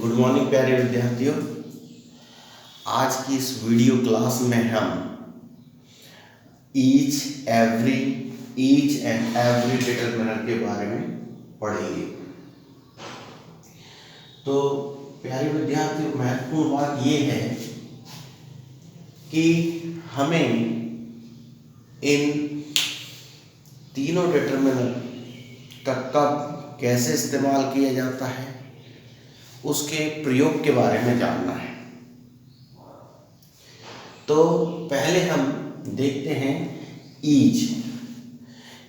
Good morning प्यारे विद्यार्थियों। आज की इस वीडियो क्लास में हम ईच एंड एवरी डिटरमिनर के बारे में पढ़ेंगे। तो प्यारे विद्यार्थियों, महत्वपूर्ण बात यह है कि हमें इन तीनों डिटरमिनर का कब कैसे इस्तेमाल किया जाता है उसके प्रयोग के बारे में जानना है। तो पहले हम देखते हैं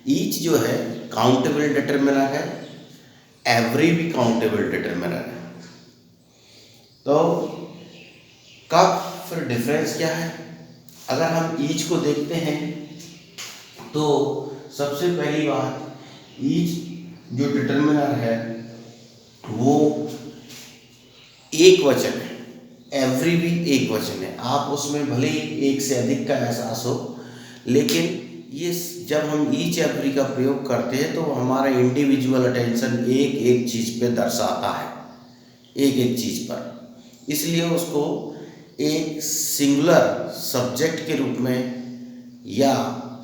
ईच जो है काउंटेबल डिटरमिनर है, एवरी भी काउंटेबल डिटरमिनर है। तो कब फिर डिफरेंस क्या है? अगर हम ईच को देखते हैं तो सबसे पहली बात, ईच जो डिटरमिनर है वो एक वचन है, एवरी भी एक वचन है। आप उसमें भले ही एक से अधिक का एहसास हो, लेकिन ये जब हम ईच एवरी का प्रयोग करते हैं तो हमारा इंडिविजुअल अटेंशन एक एक चीज़ पे दर्शाता है, एक एक चीज़ पर। इसलिए उसको एक सिंगुलर सब्जेक्ट के रूप में या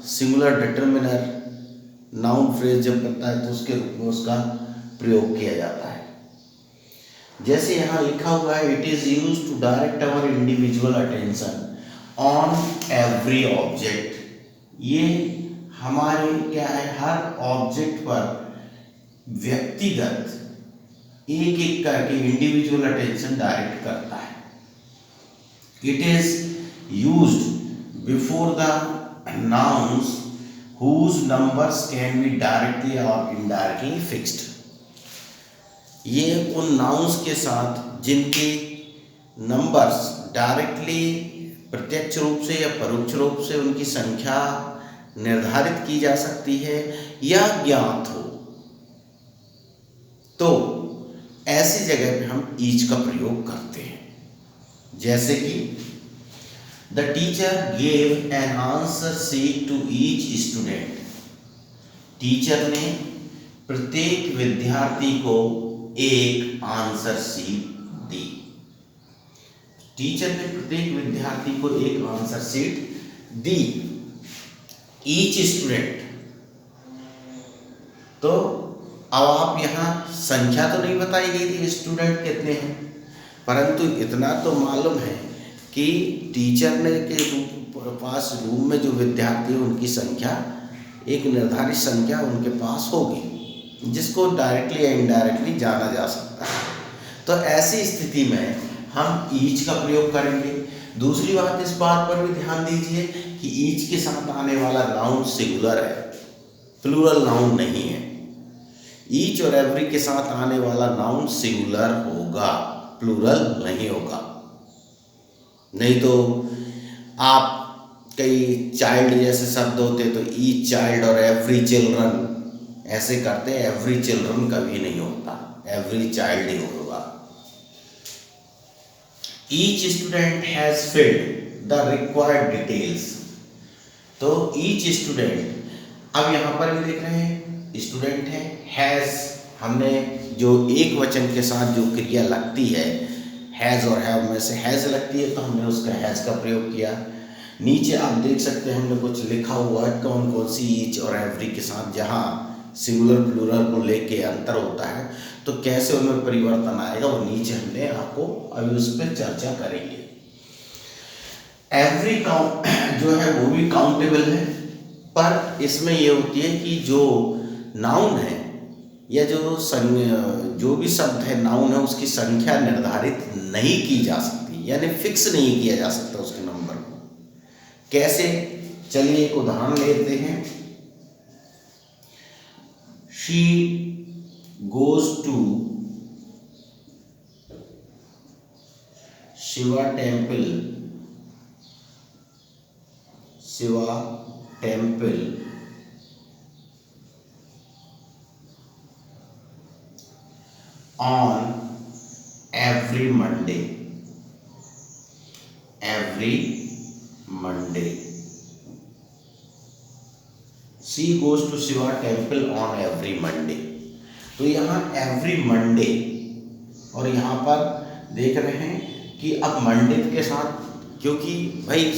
सिंगुलर डिटरमिनर नाउन फ्रेज जब करता है तो उसके रूप में उसका प्रयोग किया जाता है। जैसे यहाँ लिखा हुआ है, it is use to direct our individual attention on every object. ये हमारे क्या है, हर ऑब्जेक्ट पर व्यक्तिगत एक एक करके इंडिविजुअल अटेंशन डायरेक्ट करता है। It is used before the nouns whose numbers can be directly और इनडायरेक्टली फिक्स्ड। ये उन नाउन्स के साथ जिनके नंबर्स डायरेक्टली प्रत्यक्ष रूप से या परोक्ष रूप से उनकी संख्या निर्धारित की जा सकती है या ज्ञात हो, तो ऐसी जगह पे हम ईच का प्रयोग करते हैं। जैसे कि the teacher gave an answer sheet to each student. Teacher ने प्रत्येक विद्यार्थी को एक आंसर शीट दी। टीचर ने प्रत्येक विद्यार्थी को एक आंसर शीट दी, ईच स्टूडेंट। तो अब आप यहाँ संख्या तो नहीं बताई गई थी स्टूडेंट कितने हैं, परंतु इतना तो मालूम है कि टीचर ने के पास रूम में जो विद्यार्थी हैं उनकी संख्या, एक निर्धारित संख्या उनके पास होगी जिसको डायरेक्टली या इनडायरेक्टली जाना जा सकता है। तो ऐसी स्थिति में हम ईच का प्रयोग करेंगे। दूसरी बात, इस बात पर भी ध्यान दीजिए कि ईच के साथ आने वाला नाउन सिंगुलर है, प्लूरल नाउन नहीं है। ईच और एवरी के साथ आने वाला नाउन सिंगुलर होगा, प्लूरल नहीं होगा। नहीं तो आप कई चाइल्ड जैसे शब्द होते तो ईच चाइल्ड और एवरी चिल्ड्रन ऐसे करते, एवरी चिल्ड्रन कभी नहीं होता, एवरी चाइल्ड ही होगा। Each student has filled the required details. तो ईच स्टूडेंट, अब यहाँ पर भी देख रहे हैं स्टूडेंट है, हैज हमने जो एक वचन के साथ जो क्रिया लगती है, हैज और हैव में से हैज लगती है तो हमने उसका हैज का प्रयोग किया। नीचे आप देख सकते हैं हमने कुछ लिखा हुआ है कौन कौन सी ईच और एवरी के साथ जहाँ सिंगुलर प्लूरल को लेके अंतर होता है तो कैसे उनमें परिवर्तन आएगा, वो नीचे हमने आपको अभी उस पर चर्चा करेंगे। एवरी काउंट जो है वो भी काउंटेबल है, पर इसमें ये होती है कि जो नाउन है या जो भी शब्द है नाउन है उसकी संख्या निर्धारित नहीं की जा सकती, यानी फिक्स नहीं किया जा सकता उसके नंबर को। कैसे? चलिए एक उदाहरण लेते हैं। She goes to Shiva temple on every Monday. She goes to Shiva temple on every Monday. तो यहाँ एवरी मंडे और यहाँ पर देख रहे हैं कि अब मंडे के साथ, क्योंकि भाई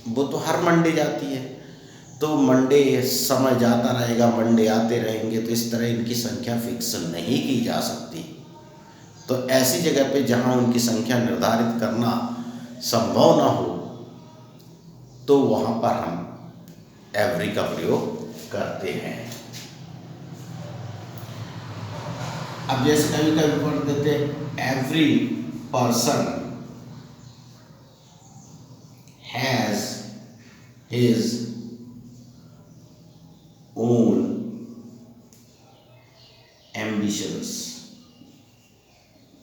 वो तो हर मंडे जाती है, तो मंडे समय जाता रहेगा, मंडे आते रहेंगे, तो इस तरह इनकी संख्या फिक्स नहीं की जा सकती। तो ऐसी जगह पे जहाँ उनकी संख्या निर्धारित करना संभव ना हो, तो वहाँ पर हम एवरी का प्रयोग करते हैं। अब जैसे कभी कभी पढ़ देते every person has his own ambitions.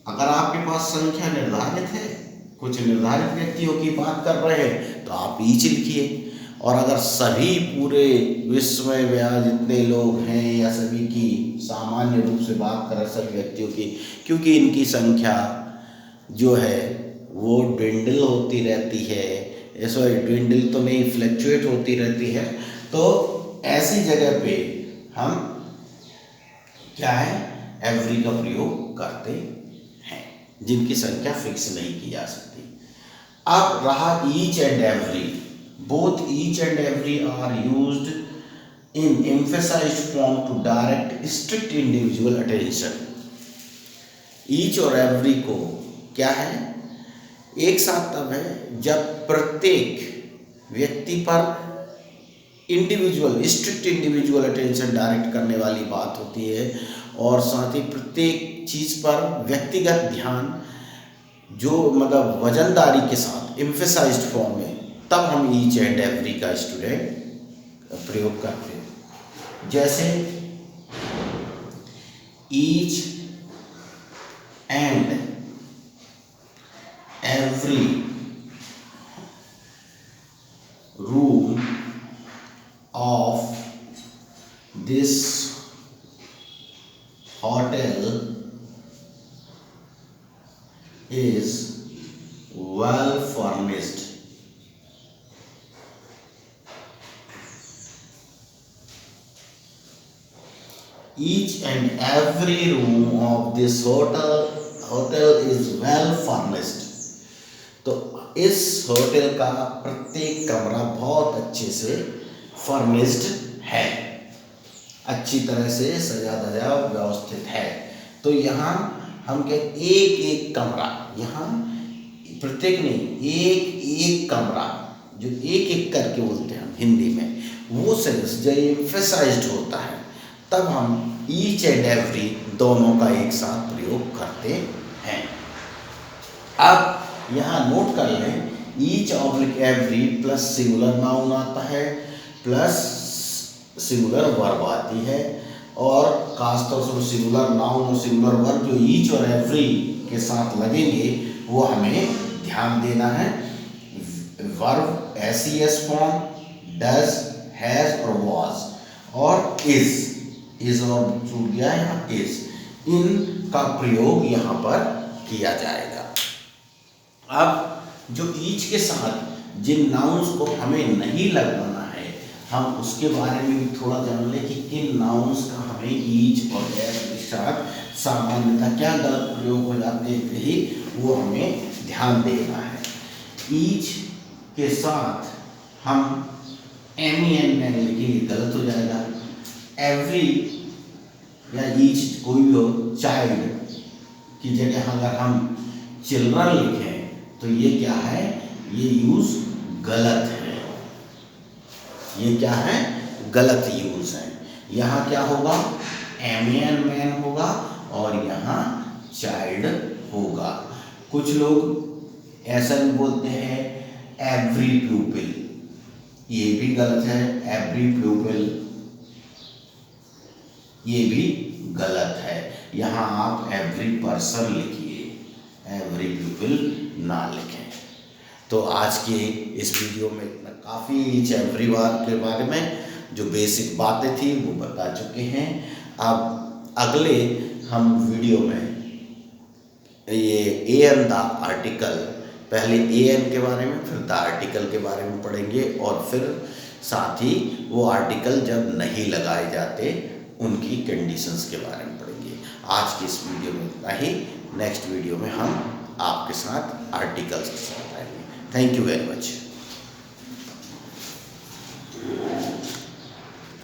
अगर आपके पास संख्या निर्धारित है, कुछ निर्धारित व्यक्तियों की बात कर रहे हैं, तो आप ईच लिखिए। और अगर सभी पूरे विश्व में या जितने लोग हैं या सभी की सामान्य रूप से बात करें सभी व्यक्तियों की, क्योंकि इनकी संख्या जो है वो ड्विंडल होती रहती है, सॉरी ड्विंडल तो नहीं, फ्लक्चुएट होती रहती है, तो ऐसी जगह पे हम क्या है एवरी का प्रयोग करते हैं, जिनकी संख्या फिक्स नहीं की जा सकती। अब रहा each and every. Both each and every are used in emphasized form to direct strict individual attention. Each और एवरी को क्या है एक साथ तब है जब प्रत्येक व्यक्ति पर individual strict individual attention direct करने वाली बात होती है, और साथ ही प्रत्येक चीज़ पर व्यक्तिगत ध्यान जो मतलब वजनदारी के साथ एम्फेसाइज्ड फॉर्म में, तब हम ईच एंड एवरी का स्टूडेंट प्रयोग करते हैं। जैसे each and every room of this hotel is well furnished. Each and every room of this hotel is well furnished. तो इस होटल का प्रत्येक कमरा बहुत अच्छे से फर्निश्ड है, अच्छी तरह से सजा धजा व्यवस्थित है। तो यहाँ हम एक एक कमरा, यहाँ प्रत्येक नहीं एक एक कमरा, जो एक एक करके बोलते हैं हम हिंदी में, वो सेंस जब एम्फेसाइज्ड होता है तब हम ईच एंड एवरी दोनों का एक साथ प्रयोग करते हैं। अब यहाँ नोट कर लें, each oblique every plus singular noun आता है, प्लस सिंगुलर वर्ब आती है, और खासतौर से सिंगुलर नाउन और सिंगुलर वर्ब जो ईच और एवरी के साथ लगेंगे वो हमें ध्यान देना है। Verb S form, does, has और वाज, और इज और छूट गया यहाँ इज, इनका प्रयोग यहाँ पर किया जाएगा। अब जो ईच के साथ जिन नाउन्स को हमें नहीं लगवाना है, हम उसके बारे में भी थोड़ा जान लें कि किन नाउन्स का हमें ईच और एवरी के साथ सामान्यतः क्या गलत प्रयोग हो जाते हैं, ही वो हमें ध्यान देना है। ईच के साथ हम MEN लिखेंगे गलत हो जाएगा। एवरी या ईच कोई भी हो, चाइल्ड की जगह अगर हम चिल्ड्रन लिखें तो ये क्या है, ये यूज गलत है, ये क्या है गलत यूज है। यहाँ क्या होगा MEN मैन होगा और यहाँ चाइल्ड होगा। कुछ लोग ऐसा भी बोलते हैं एवरी प्यूपिल, ये भी गलत है। एवरी प्यूपिल ये भी गलत है। यहाँ आप एवरी पर्सन लिखिए, एवरी पीपल ना लिखें। तो आज के इस वीडियो में इतना काफ़ी ईच एवरी के बारे में जो बेसिक बातें थी वो बता चुके हैं। अब अगले हम वीडियो में ये एन द आर्टिकल, पहले एन के बारे में फिर द आर्टिकल के बारे में पढ़ेंगे, और फिर साथ ही वो आर्टिकल जब नहीं लगाए जाते उनकी कंडीशंस के बारे में पढ़ेंगे। आज की इस वीडियो में इतना ही। नेक्स्ट वीडियो में हम आपके साथ आर्टिकल्स के साथ आएंगे। Thank you very much.